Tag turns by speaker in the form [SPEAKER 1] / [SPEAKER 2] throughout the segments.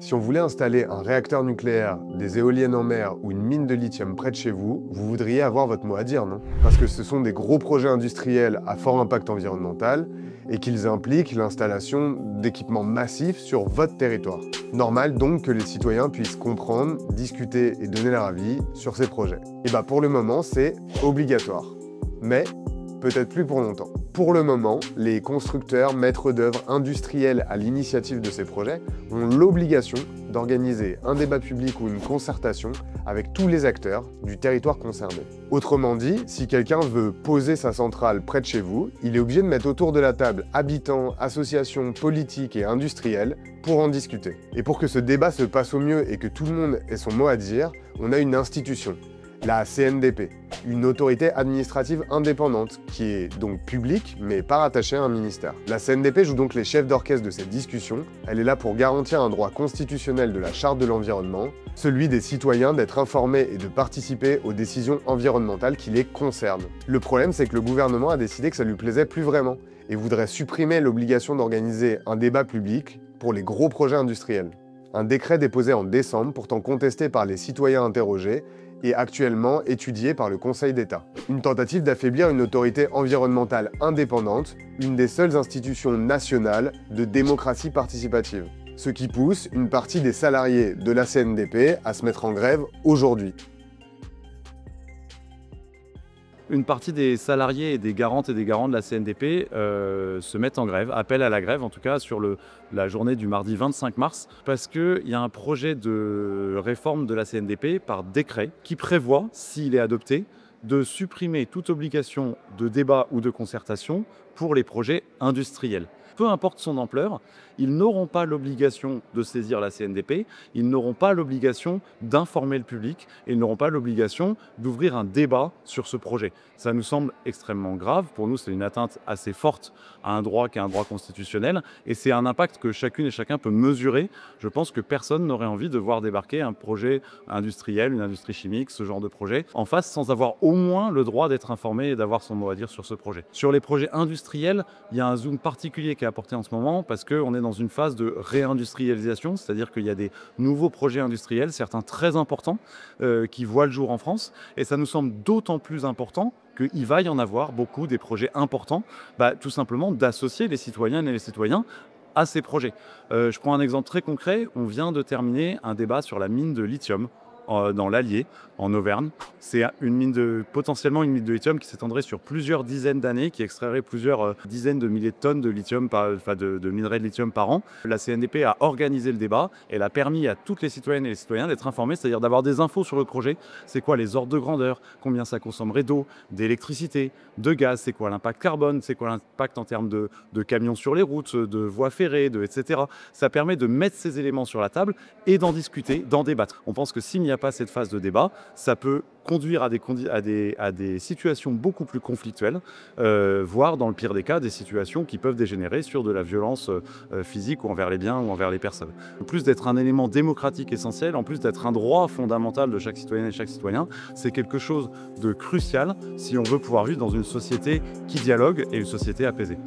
[SPEAKER 1] Si on voulait installer un réacteur nucléaire, des éoliennes en mer ou une mine de lithium près de chez vous, vous voudriez avoir votre mot à dire, non? Parce que ce sont des gros projets industriels à fort impact environnemental et qu'ils impliquent l'installation d'équipements massifs sur votre territoire. Normal donc que les citoyens puissent comprendre, discuter et donner leur avis sur ces projets. Et bah pour le moment, c'est obligatoire. Mais peut-être plus pour longtemps. Pour le moment, les constructeurs, maîtres d'œuvre, industriels à l'initiative de ces projets ont l'obligation d'organiser un débat public ou une concertation avec tous les acteurs du territoire concerné. Autrement dit, si quelqu'un veut poser sa centrale près de chez vous, il est obligé de mettre autour de la table habitants, associations, politiques et industriels pour en discuter. Et pour que ce débat se passe au mieux et que tout le monde ait son mot à dire, on a une institution, la CNDP, une autorité administrative indépendante qui est donc publique mais pas rattachée à un ministère. La CNDP joue donc les chefs d'orchestre de cette discussion. Elle est là pour garantir un droit constitutionnel de la Charte de l'environnement, celui des citoyens d'être informés et de participer aux décisions environnementales qui les concernent. Le problème, c'est que le gouvernement a décidé que ça lui plaisait plus vraiment et voudrait supprimer l'obligation d'organiser un débat public pour les gros projets industriels. Un décret déposé en décembre, pourtant contesté par les citoyens interrogés, est actuellement étudié par le Conseil d'État. Une tentative d'affaiblir une autorité environnementale indépendante, une des seules institutions nationales de démocratie participative. Ce qui pousse une partie des salariés de la CNDP à se mettre en grève aujourd'hui.
[SPEAKER 2] Une partie des salariés et des garantes et des garants de la CNDP se mettent en grève, appellent à la grève en tout cas sur la journée du mardi 25 mars, parce qu'il y a un projet de réforme de la CNDP par décret qui prévoit, s'il est adopté, de supprimer toute obligation de débat ou de concertation pour les projets industriels. Peu importe son ampleur, ils n'auront pas l'obligation de saisir la CNDP, ils n'auront pas l'obligation d'informer le public et ils n'auront pas l'obligation d'ouvrir un débat sur ce projet. Ça nous semble extrêmement grave. Pour nous, c'est une atteinte assez forte à un droit qui est un droit constitutionnel et c'est un impact que chacune et chacun peut mesurer. Je pense que personne n'aurait envie de voir débarquer un projet industriel, une industrie chimique, ce genre de projet, en face sans avoir au moins le droit d'être informé et d'avoir son mot à dire sur ce projet. Sur les projets industriels, il y a un zoom particulier qui est apporté en ce moment parce qu'on est dans une phase de réindustrialisation, c'est-à-dire qu'il y a des nouveaux projets industriels, certains très importants, qui voient le jour en France. Et ça nous semble d'autant plus important qu'il va y en avoir beaucoup des projets importants, tout simplement d'associer les citoyennes et les citoyens à ces projets. Je prends un exemple très concret. On vient de terminer un débat sur la mine de lithium dans l'Allier, en Auvergne. C'est potentiellement une mine de lithium qui s'étendrait sur plusieurs dizaines d'années, qui extrairait plusieurs dizaines de milliers de tonnes de lithium, de minerais de lithium par an. La CNDP a organisé le débat. Elle a permis à toutes les citoyennes et les citoyens d'être informés, c'est-à-dire d'avoir des infos sur le projet. C'est quoi les ordres de grandeur, combien ça consommerait d'eau, d'électricité, de gaz, c'est quoi l'impact carbone, c'est quoi l'impact en termes de camions sur les routes, de voies ferrées, etc. Ça permet de mettre ces éléments sur la table et d'en discuter, d'en débattre. On pense que s'il n'y a pas cette phase de débat, ça peut conduire à des situations beaucoup plus conflictuelles, voire dans le pire des cas, des situations qui peuvent dégénérer sur de la violence physique ou envers les biens ou envers les personnes. En plus d'être un élément démocratique essentiel, en plus d'être un droit fondamental de chaque citoyenne et chaque citoyen, c'est quelque chose de crucial si on veut pouvoir vivre dans une société qui dialogue et une société apaisée.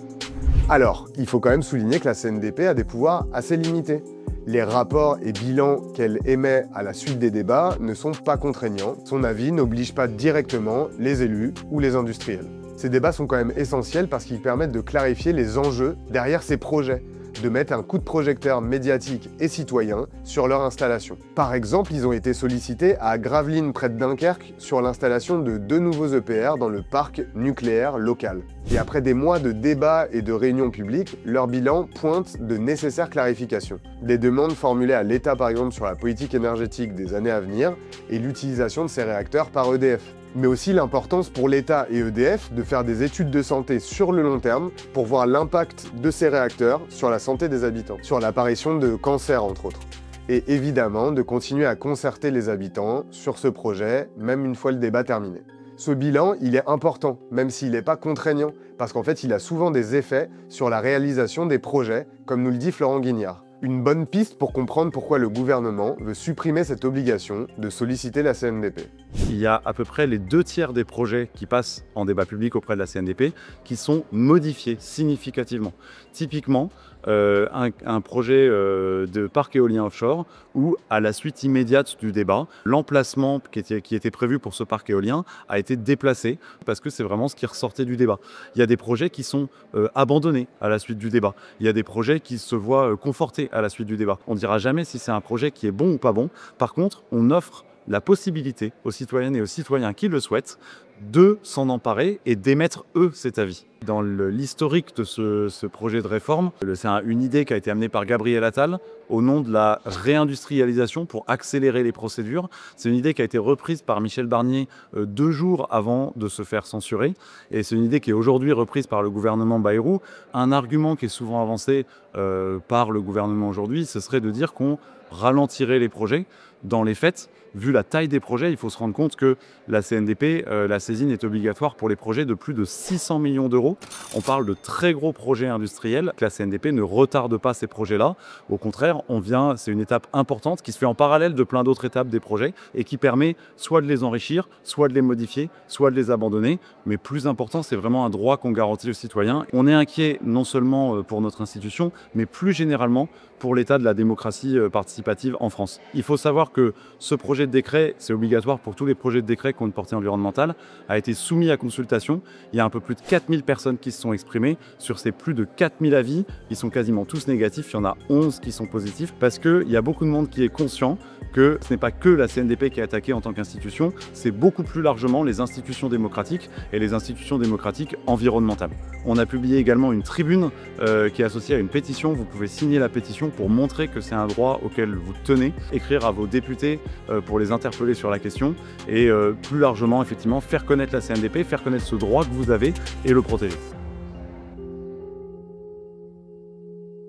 [SPEAKER 1] Alors, il faut quand même souligner que la CNDP a des pouvoirs assez limités. Les rapports et bilans qu'elle émet à la suite des débats ne sont pas contraignants. Son avis n'oblige pas directement les élus ou les industriels. Ces débats sont quand même essentiels parce qu'ils permettent de clarifier les enjeux derrière ces projets, de mettre un coup de projecteur médiatique et citoyen sur leur installation. Par exemple, ils ont été sollicités à Gravelines près de Dunkerque sur l'installation de 2 nouveaux EPR dans le parc nucléaire local. Et après des mois de débats et de réunions publiques, leur bilan pointe de nécessaires clarifications. Des demandes formulées à l'État par exemple sur la politique énergétique des années à venir et l'utilisation de ces réacteurs par EDF. Mais aussi l'importance pour l'État et EDF de faire des études de santé sur le long terme pour voir l'impact de ces réacteurs sur la santé des habitants, sur l'apparition de cancers entre autres. Et évidemment de continuer à concerter les habitants sur ce projet, même une fois le débat terminé. Ce bilan, il est important, même s'il n'est pas contraignant, parce qu'en fait il a souvent des effets sur la réalisation des projets, comme nous le dit Florent Guignard. Une bonne piste pour comprendre pourquoi le gouvernement veut supprimer cette obligation de solliciter la CNDP.
[SPEAKER 2] Il y a à peu près les 2/3 des projets qui passent en débat public auprès de la CNDP qui sont modifiés significativement. Typiquement, un projet de parc éolien offshore où, à la suite immédiate du débat, l'emplacement qui était prévu pour ce parc éolien a été déplacé parce que c'est vraiment ce qui ressortait du débat. Il y a des projets qui sont abandonnés à la suite du débat. Il y a des projets qui se voient confortés à la suite du débat. On ne dira jamais si c'est un projet qui est bon ou pas bon. Par contre, on offre la possibilité aux citoyennes et aux citoyens qui le souhaitent de s'en emparer et d'émettre eux cet avis. Dans l'historique de ce projet de réforme, c'est une idée qui a été amenée par Gabriel Attal au nom de la réindustrialisation pour accélérer les procédures. C'est une idée qui a été reprise par Michel Barnier 2 jours avant de se faire censurer. Et c'est une idée qui est aujourd'hui reprise par le gouvernement Bayrou. Un argument qui est souvent avancé par le gouvernement aujourd'hui, ce serait de dire qu'on ralentirait les projets. Dans les faits, vu la taille des projets, il faut se rendre compte que la CNDP, la saisine est obligatoire pour les projets de plus de 600 millions d'euros. On parle de très gros projets industriels. La CNDP ne retarde pas ces projets-là. Au contraire, c'est une étape importante qui se fait en parallèle de plein d'autres étapes des projets et qui permet soit de les enrichir, soit de les modifier, soit de les abandonner. Mais plus important, c'est vraiment un droit qu'on garantit aux citoyens. On est inquiet non seulement pour notre institution, mais plus généralement pour l'état de la démocratie participative en France. Il faut savoir que ce projet de décret, c'est obligatoire pour tous les projets de décret qui ont une portée environnementale, a été soumis à consultation. Il y a un peu plus de 4000 personnes qui se sont exprimées. Sur ces plus de 4000 avis, ils sont quasiment tous négatifs. Il y en a 11 qui sont positifs parce qu'il y a beaucoup de monde qui est conscient que ce n'est pas que la CNDP qui est attaquée en tant qu'institution, c'est beaucoup plus largement les institutions démocratiques et les institutions démocratiques environnementales. On a publié également une tribune qui est associée à une pétition. Vous pouvez signer la pétition pour montrer que c'est un droit auquel vous tenez, écrire à vos députés pour les interpeller sur la question et plus largement, effectivement, faire connaître la CNDP, faire connaître ce droit que vous avez et le protéger.